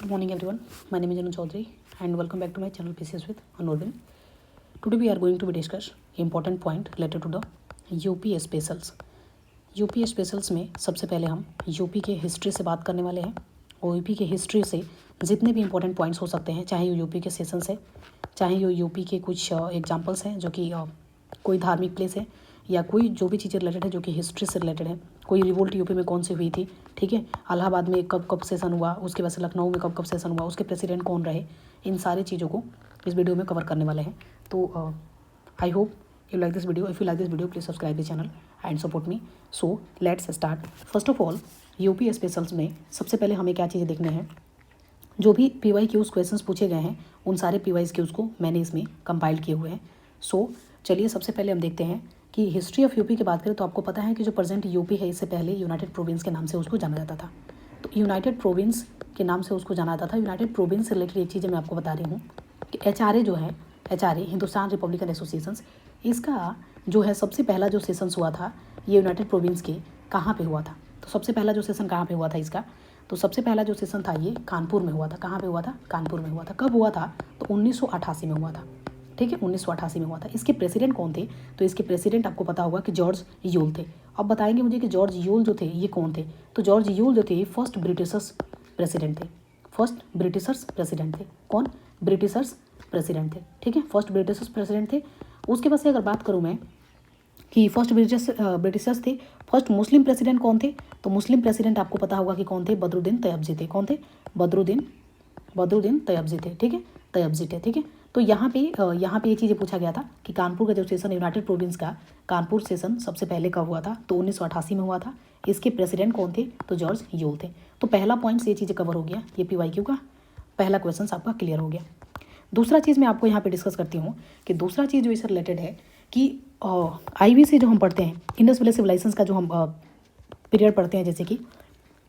Good morning everyone. My name is Anu Chaudhary and welcome back to my channel PCS with Anurvin. Today we are going to be discuss important point related to the UP specials. UP specials में सबसे पहले हम UP के history से बात करने वाले हैं और यूपी के हिस्ट्री से जितने भी इंपॉर्टेंट पॉइंट्स हो सकते हैं, चाहे वो यूपी के सेशंस है, चाहे वो यूपी के कुछ एग्जांपल्स हैं जो कि कोई धार्मिक प्लेस है या कोई जो भी चीज़ें रिलेटेड है जो कि हिस्ट्री से रिलेटेड है. कोई रिवोल्ट यूपी में कौन सी हुई थी, ठीक है, इलाहाबाद में कब कब सेशन हुआ, उसके बाद से लखनऊ में कब कब सेशन हुआ, उसके प्रेसिडेंट कौन रहे, इन सारी चीज़ों को इस वीडियो में कवर करने वाले हैं. तो I hope you like this video. If you like this video please subscribe the channel and support me. So let's start. First of all UP specials में सबसे पहले हमें क्या चीज़ें देखने हैं. जो भी PYQs क्वेश्चंस पूछे गए हैं उन सारे PYQs को मैंने इसमें कंपाइल किए हुए हैं. सो चलिए सबसे पहले हम देखते हैं कि हिस्ट्री ऑफ यूपी की बात करें तो आपको पता है कि जो प्रेजेंट यूपी है इससे पहले यूनाइटेड प्रोविंस के नाम से उसको जाना जाता था. तो यूनाइटेड प्रोविंस के नाम से उसको जाना जाता था. यूनाइटेड प्रोविंस से रिलेटेड एक चीज़ें मैं आपको बता रही हूँ कि HRA जो है, HRA हिंदुस्तान रिपब्लिकन एसोसिएशंस, इसका जो है सबसे पहला जो सेशंस हुआ था ये यूनाइटेड प्रोविंस के कहाँ पे हुआ था. तो सबसे पहला जो सेशन कहाँ पे हुआ था इसका, तो सबसे पहला जो सेशन था ये कानपुर में हुआ था. कहाँ पे हुआ था? कानपुर में हुआ था. कब हुआ था? तो 1988 में हुआ था. ठीक है, 1988 में हुआ था. इसके प्रेसिडेंट कौन थे? तो इसके प्रेसिडेंट आपको पता होगा कि जॉर्ज यूल थे. अब बताएंगे मुझे कि जॉर्ज यूल जो थे ये कौन थे. तो जॉर्ज यूल जो थे फर्स्ट ब्रिटिशर्स प्रेसिडेंट थे. फर्स्ट ब्रिटिशर्स प्रेसिडेंट थे. कौन? ब्रिटिशर्स प्रेसिडेंट थे. ठीक है, फर्स्ट ब्रिटिशर्स प्रेसिडेंट थे. उसके बाद से अगर बात करूँ मैं कि फर्स्ट ब्रिटिशर्स थे. फर्स्ट मुस्लिम प्रेसिडेंट कौन थे? तो मुस्लिम प्रेसिडेंट आपको पता होगा कि कौन थे? बदरुद्दीन तयबजी थे. कौन थे? बदरुद्दीन तयबजी थे. ठीक है, तयबजी थे. ठीक है, तो यहाँ पे ये चीज़ें पूछा गया था कि कानपुर का जो सेशन यूनाइटेड प्रोविंस का कानपुर सेशन सबसे पहले कब हुआ था? तो 1988 में हुआ था. इसके प्रेसिडेंट कौन थे? तो जॉर्ज यूल थे. तो पहला पॉइंट से ये चीज़ें कवर हो गया. ये PYQ का पहला क्वेश्चन आपका क्लियर हो गया. दूसरा चीज़ मैं आपको यहाँ पे डिस्कस करती हूँ कि दूसरा चीज़ जो इससे रिलेटेड है कि IBC जो हम पढ़ते हैं, इंडस वैली सिविलाइजेशन का जो हम पीरियड पढ़ते हैं, जैसे कि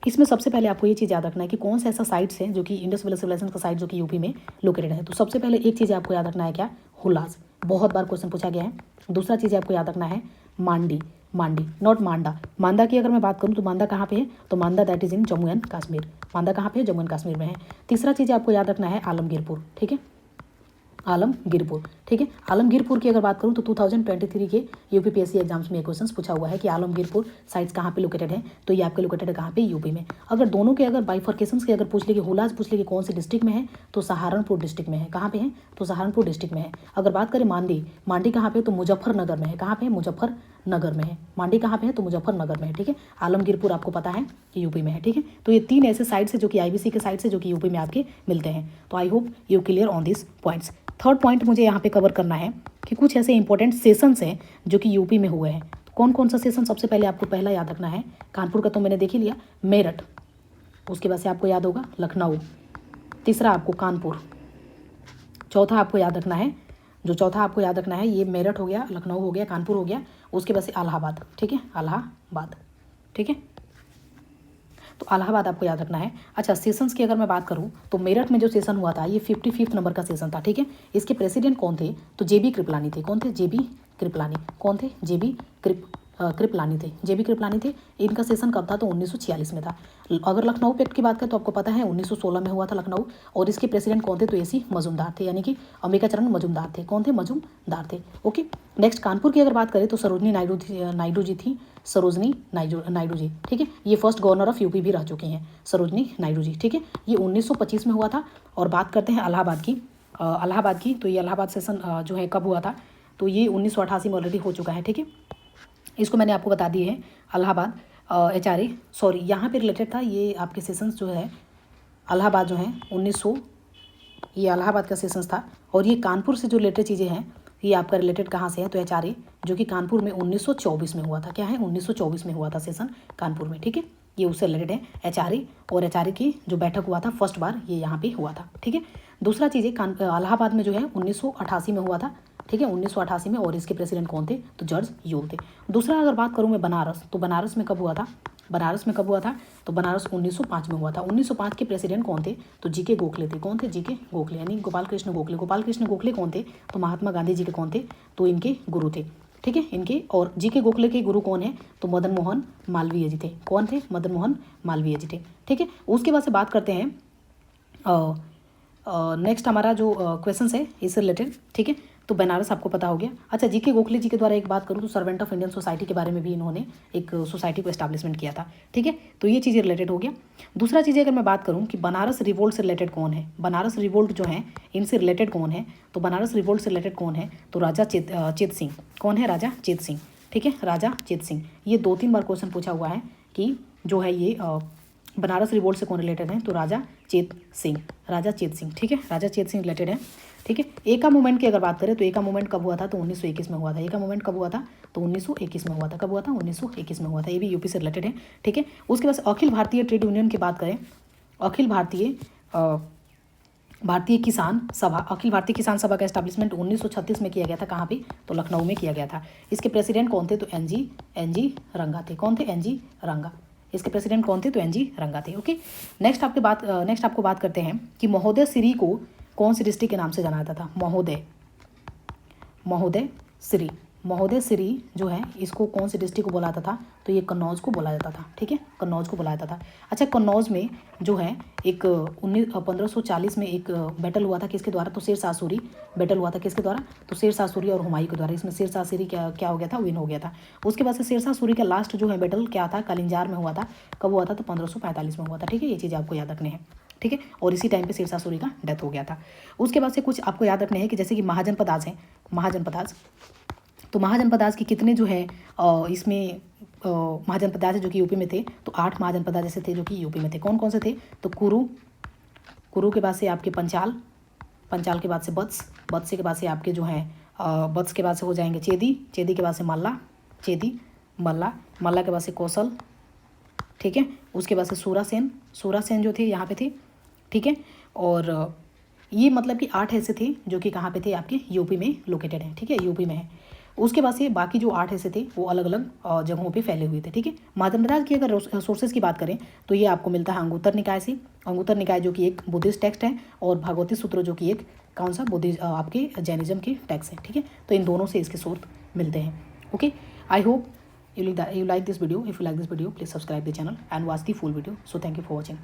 इसमें सबसे पहले आपको ये चीज़ याद रखना है कि कौन सा ऐसा साइट्स है जो कि इंडस वैली सिविलाइजेशन का साइट जो कि यूपी में लोकेटेड है. तो सबसे पहले एक चीज़ आपको याद रखना है क्या? हुलास. बहुत बार क्वेश्चन पूछा गया है. दूसरा चीज़ आपको याद रखना है मांडी. नॉट मांडा. मांदा की अगर मैं बात करूँ तो मांदा कहाँ पे है? तो मांदा that is in Jammu and Kashmir. मांदा कहाँ पे है? जम्मू एंड कश्मीर में है. तीसरा चीज़ आपको याद रखना है आलमगीरपुर. ठीक है, आलमगीरपुर. ठीक है, आलमगीरपुर की अगर बात करूं तो 2023 के UPPSC एग्जाम्स में क्वेश्चन पूछा हुआ है कि आलमगीरपुर साइट्स कहाँ पे लोकेटेड है. तो ये आपके लोकेटेड है कहाँ पे? यूपी में. अगर दोनों के अगर बाइफर्केशंस के अगर पूछ ले कि हुलास पूछ ले कि कौन सी डिस्ट्रिक्ट में है, तो सहारनपुर डिस्ट्रिक्ट में है. कहाँ पे है? तो सहारनपुर डिस्ट्रिक्ट में है. अगर बात करें मांडी कहाँ पे? तो मुजफ्फरनगर में है. कहाँ पे? मुजफ्फरनगर में है. मांडी कहाँ पे है? तो मुजफ्फरनगर में है. ठीक है, आलमगीरपुर आपको पता है कि यूपी में है. ठीक है, तो ये तीन ऐसे साइट्स है जो कि IBC के साइट्स है जो कि यूपी में आपके मिलते हैं. तो I hope you clear on this points. Third point मुझे यहाँ पे कवर करना है कि कुछ ऐसे इंपॉर्टेंट सेशंस हैं जो कि यूपी में हुए हैं. कौन कौन सा सेशन? सबसे पहले आपको पहला याद रखना है कानपुर का, तो मैंने देख ही लिया, मेरठ. उसके बाद से आपको याद होगा लखनऊ. तीसरा आपको कानपुर. चौथा आपको याद रखना है ये मेरठ हो गया, लखनऊ हो गया, कानपुर हो गया. उसके बाद से इलाहाबाद. ठीक है, इलाहाबाद. ठीक है, तो इलाहाबाद आपको याद रखना है. अच्छा, सेशंस की अगर मैं बात करूं तो मेरठ में जो सेशन हुआ था ये 55 नंबर का सेशन था. ठीक है, इसके प्रेसिडेंट कौन थे? तो JB कृपलानी थे. कौन थे? JB कृपलानी. कौन थे? JB कृपलानी थे. इनका सेशन कब था? तो 1946 में था. अगर लखनऊ पैक्ट की बात करें तो आपको पता है 1916 में हुआ था लखनऊ. और इसके प्रेसिडेंट कौन थे? तो AC मजूमदार थे, यानी कि अंबिकाचरण मजूमदार थे. कौन थे? मजूमदार थे. ओके, नेक्स्ट कानपुर की अगर बात करें तो सरोजनी नायडू जी थी. सरोजनी नायडू जी. ठीक है, ये फर्स्ट गवर्नर ऑफ यूपी भी रह चुकी हैं, सरोजनी नायडू जी. ठीक है, ये 1925 में हुआ था. और बात करते हैं इलाहाबाद की, तो ये इलाहाबाद सेशन जो है कब हुआ था? तो ये 1988 में ऑलरेडी हो चुका है. ठीक है, इसको मैंने आपको बता दिए हैं. इलाहाबाद HRA सॉरी यहाँ पे रिलेटेड था. ये आपके सेशंस जो है इलाहाबाद जो है 1900, ये इलाहाबाद का सेशंस था. और ये कानपुर से जो रिलेटेड चीज़ें हैं ये आपका रिलेटेड कहाँ से है? तो HRA जो कि कानपुर में 1924 में हुआ था. क्या है? 1924 में हुआ था सेशन कानपुर में. ठीक है, ये उससे रिलेटेड है HRA. और HRA की जो बैठक हुआ था फर्स्ट बार ये यहाँ पे हुआ था. ठीक है, दूसरा चीज़ है इलाहाबाद में जो है 1988 में हुआ था. ठीक है, 1988 में. और इसके प्रेसिडेंट कौन थे? तो जॉर्ज यूल थे. दूसरा अगर बात करूँ मैं बनारस, तो बनारस में कब हुआ था? तो बनारस 1905 में हुआ था. 1905 के प्रेसिडेंट कौन थे? तो GK गोखले थे. कौन थे? GK गोखले, यानी गोपाल कृष्ण गोखले कौन थे? तो महात्मा गांधी जी के कौन थे? तो इनके गुरु थे. ठीक है, इनके. और GK गोखले के गुरु कौन है? तो मदन मोहन मालवीय जी थे. कौन थे? मदन मोहन मालवीय जी थे. ठीक है, उसके बाद से बात करते हैं नेक्स्ट हमारा जो क्वेश्चन है इससे रिलेटेड, ठीक है। तो बनारस आपको पता हो गया। अच्छा, जीके गोखले जी के द्वारा एक बात करूँ तो सर्वेंट ऑफ इंडियन सोसाइटी के बारे में भी इन्होंने एक सोसाइटी को एस्टैब्लिशमेंट किया था, ठीक है। तो ये चीज़ें रिलेटेड हो गया। दूसरा चीज़ अगर मैं बात करूँ कि बनारस रिवोल्ट से रिलेटेड कौन है, बनारस रिवोल्ट जो है इनसे रिलेटेड कौन है, तो बनारस रिवोल्ट से रिलेटेड कौन है, तो राजा चेत सिंह। कौन है? राजा चेत सिंह, ठीक है, राजा चेत सिंह। ये 2-3 बार क्वेश्चन पूछा हुआ है कि जो है ये बनारस रिवोल्ट से कौन रिलेटेड है, तो राजा चेत सिंह, राजा चेत सिंह, ठीक है, राजा चेत सिंह रिलेटेड है, ठीक है। एका मूवमेंट की अगर बात करें तो एका मूवमेंट कब हुआ था, तो 1921 में हुआ था। एका मूवमेंट कब हुआ था, तो 1921 में हुआ था। कब हुआ था? 1921 में हुआ था। ये भी यूपी से रिलेटेड है, ठीक है। उसके बाद अखिल भारतीय ट्रेड यूनियन की बात करें, अखिल भारतीय किसान सभा, अखिल भारतीय किसान सभा का एस्टैब्लिशमेंट 1936 में किया गया था। कहाँ पे? तो लखनऊ में किया गया था। इसके प्रेसिडेंट कौन थे, तो एनजी रंगा थे। कौन थे? एनजी रंगा। इसके प्रेसिडेंट कौन थे, तो एनजी रंगा थे, ओके। नेक्स्ट आपको बात करते हैं कि महोदय श्री को कौन सी डिस्ट्रिक्ट के नाम से जाना जाता था। महोदय श्री जो है इसको कौन सी डिस्ट्रिक्ट को बोला जाता था, तो ये कन्नौज को बोला जाता था, ठीक है, कन्नौज को बोला जाता था। अच्छा, कन्नौज में जो है एक 1540 में एक बैटल हुआ था, किसके द्वारा, तो शेरशाह सूरी बैटल हुआ था। किसके द्वारा? तो शेरशाह सूरी और हुमायूं के द्वारा। इसमें शेरशाह सूरी क्या हो गया था, विन हो गया था। उसके बाद से शेरशाह सूरी का लास्ट जो है बैटल क्या था, कालिंजार में हुआ था। कब हुआ था, तो 1545 में हुआ था, ठीक है। ये चीज़ आपको याद रखनी है, ठीक है। और इसी टाइम पे शेरशाह सूरी का डेथ हो गया था। उसके बाद से कुछ आपको याद रखने हैं कि जैसे कि महाजनपद हैं, महाजनपद, तो महाजनपद की कितने जो है इसमें महाजनपद जो कि यूपी में थे, तो 8 महाजनपद जैसे थे जो कि यूपी में थे। कौन कौन से थे, तो कुरु के बाद से आपके पंचाल के बाद से बत्स के बाद से आपके जो हैं बत्स के बाद से हो जाएंगे चेदी के बाद से मल्ला के बाद से कौशल, ठीक है। उसके बाद से सूरा सेन जो थे यहाँ पे थे, ठीक है। और ये मतलब कि 8 ऐसे थे जो कि कहाँ पे थे, आपके यूपी में लोकेटेड हैं, ठीक है, यूपी में है। उसके बाद से बाकी जो 8 ऐसे थे वो अलग अलग जगहों पे फैले हुए थे, ठीक है। महाजनपद की अगर सोर्सेज की बात करें तो ये आपको मिलता है अंगुत्तर निकाय से। अंगुत्तर निकाय जो कि एक बुद्धिस्ट टेक्स्ट है, और भागवती सूत्र जो कि एक कौन सा आपके जैनिज्म के टेक्स्ट है, ठीक है। तो इन दोनों से इसके सोर्स मिलते हैं, okay. I hope you like this video. If you like this video, please subscribe the channel and watch the full video. So thank you for watching.